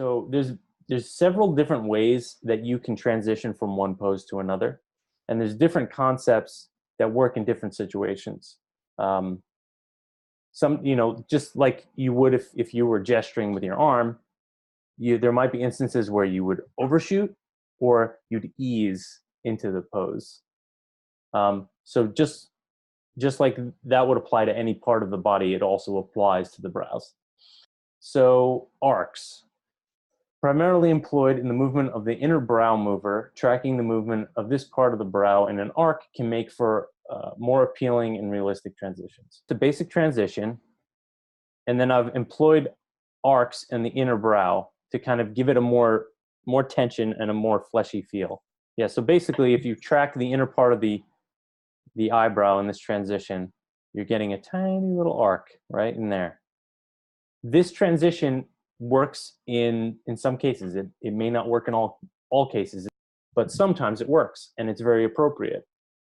So there's several different ways that you can transition from one pose to another, and there's different concepts that work in different situations. Some, just like you would if you were gesturing with your arm, there might be instances where you would overshoot or you'd ease into the pose. So just like that would apply to any part of the body, it also applies to the brows. So arcs, primarily employed in the movement of the inner brow mover, tracking the movement of this part of the brow in an arc can make for more appealing and realistic transitions. It's a basic transition, and then I've employed arcs in the inner brow to kind of give it a more tension and a more fleshy feel. Yeah, so basically if you track the inner part of the eyebrow in this transition, you're getting a tiny little arc right in there. This transition works in some cases. It may not work in all cases, but sometimes it works and it's very appropriate.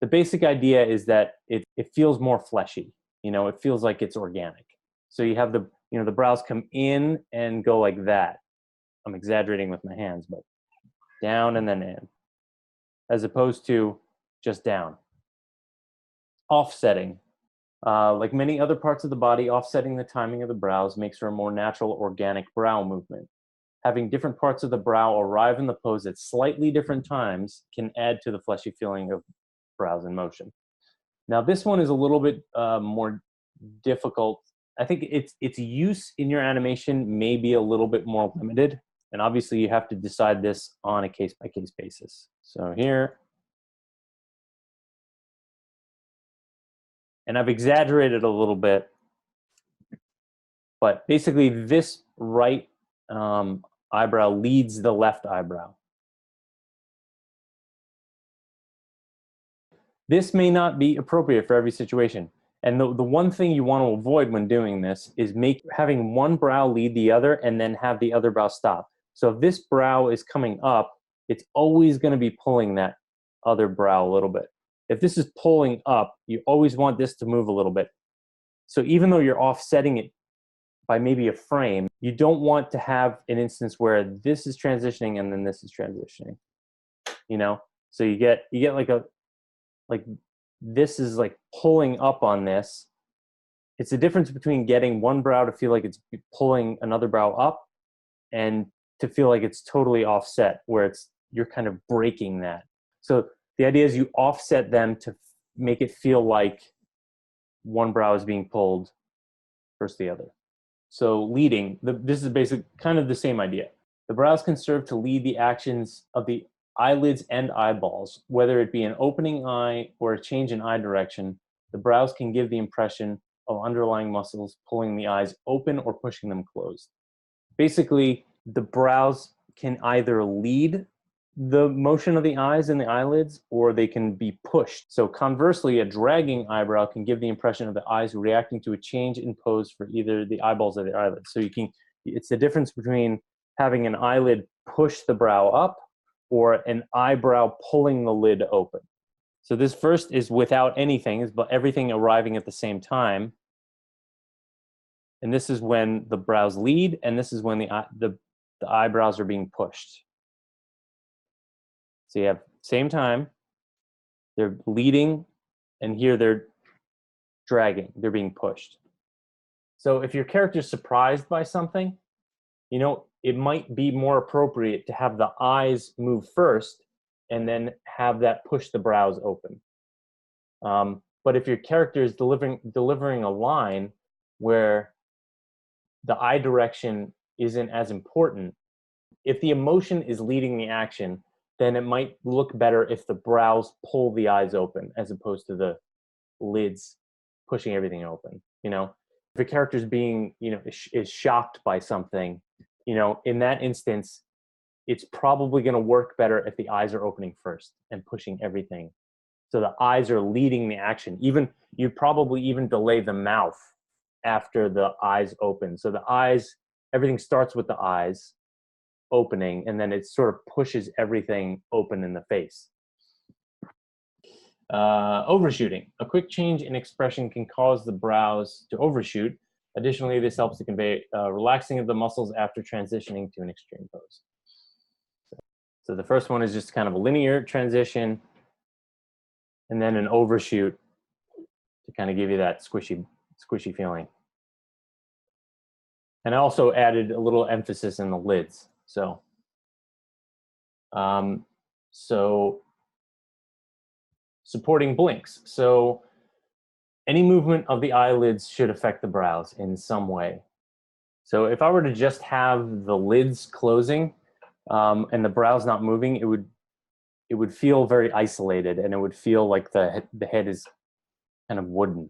The basic idea is that it feels more fleshy. It feels like it's organic. So you have the brows come in and go like that. I'm exaggerating with my hands, but down and then in, as opposed to just down. Offsetting. Like many other parts of the body, offsetting the timing of the brows makes for a more natural, organic brow movement. Having different parts of the brow arrive in the pose at slightly different times can add to the fleshy feeling of brows in motion. Now, this one is a little bit more difficult. I think its use in your animation may be a little bit more limited, and obviously you have to decide this on a case-by-case basis. So here, and I've exaggerated a little bit, but basically this right eyebrow leads the left eyebrow. This may not be appropriate for every situation. And the one thing you want to avoid when doing this is having one brow lead the other and then have the other brow stop. So if this brow is coming up, it's always going to be pulling that other brow a little bit. If this is pulling up, you always want this to move a little bit. So even though you're offsetting it by maybe a frame, you don't want to have an instance where this is transitioning and then this is transitioning. So you get like this is like pulling up on this. It's the difference between getting one brow to feel like it's pulling another brow up and to feel like it's totally offset, where you're kind of breaking that. So the idea is you offset them to make it feel like one brow is being pulled versus the other. So leading, this is basically kind of the same idea. The brows can serve to lead the actions of the eyelids and eyeballs, whether it be an opening eye or a change in eye direction. The brows can give the impression of underlying muscles pulling the eyes open or pushing them closed. Basically, the brows can either lead the motion of the eyes and the eyelids, or they can be pushed. So conversely, a dragging eyebrow can give the impression of the eyes reacting to a change in pose for either the eyeballs or the eyelids. So it's the difference between having an eyelid push the brow up or an eyebrow pulling the lid open. So this first is without anything, but everything arriving at the same time. And this is when the brows lead, and this is when the eyebrows are being pushed. So you have same time, they're leading, and here they're dragging, they're being pushed. So if your character's surprised by something, it might be more appropriate to have the eyes move first and then have that push the brows open. But if your character is delivering a line where the eye direction isn't as important, if the emotion is leading the action, then it might look better if the brows pull the eyes open as opposed to the lids pushing everything open. If a character's being, is shocked by something, in that instance, it's probably going to work better if the eyes are opening first and pushing everything. So the eyes are leading the action. You'd probably even delay the mouth after the eyes open. So the eyes, everything starts with the eyes opening, and then it sort of pushes everything open in the face. Overshooting. A quick change in expression can cause the brows to overshoot, Additionally, this helps to convey relaxing of the muscles after transitioning to an extreme pose. So the first one is just kind of a linear transition, and then an overshoot to kind of give you that squishy feeling. And I also added a little emphasis in the lids. So supporting blinks. So any movement of the eyelids should affect the brows in some way. So if I were to just have the lids closing and the brows not moving, it would feel very isolated, and it would feel like the head is kind of wooden.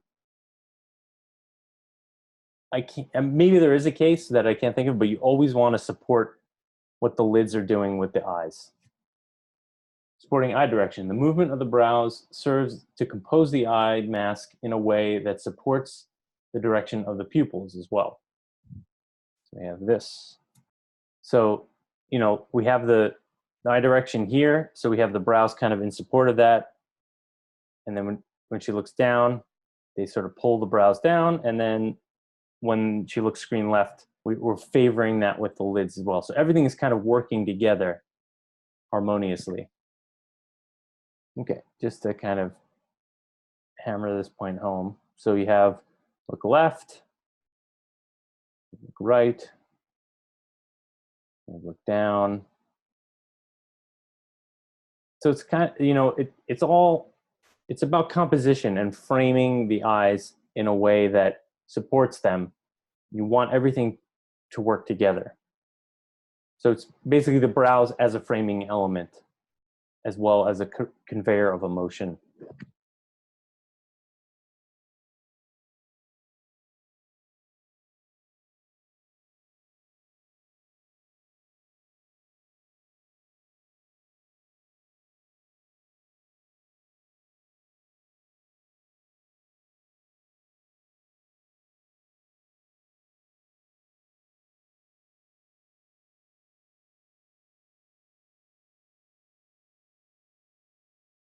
I can't, and maybe there is a case that I can't think of, but you always want to support what the lids are doing with the eyes. Supporting eye direction. The movement of the brows serves to compose the eye mask in a way that supports the direction of the pupils as well. So we have this. So, you know, we have the eye direction here, so we have the brows kind of in support of that. And then when she looks down, they sort of pull the brows down, and then when she looks screen left, we're favoring that with the lids as well. So everything is kind of working together harmoniously. Okay, just to kind of hammer this point home. So you have look left, look right, look down. So it's kind of, you know, it's about composition and framing the eyes in a way that supports them. You want everything to work together. So it's basically the brows as a framing element, as well as a conveyor of emotion.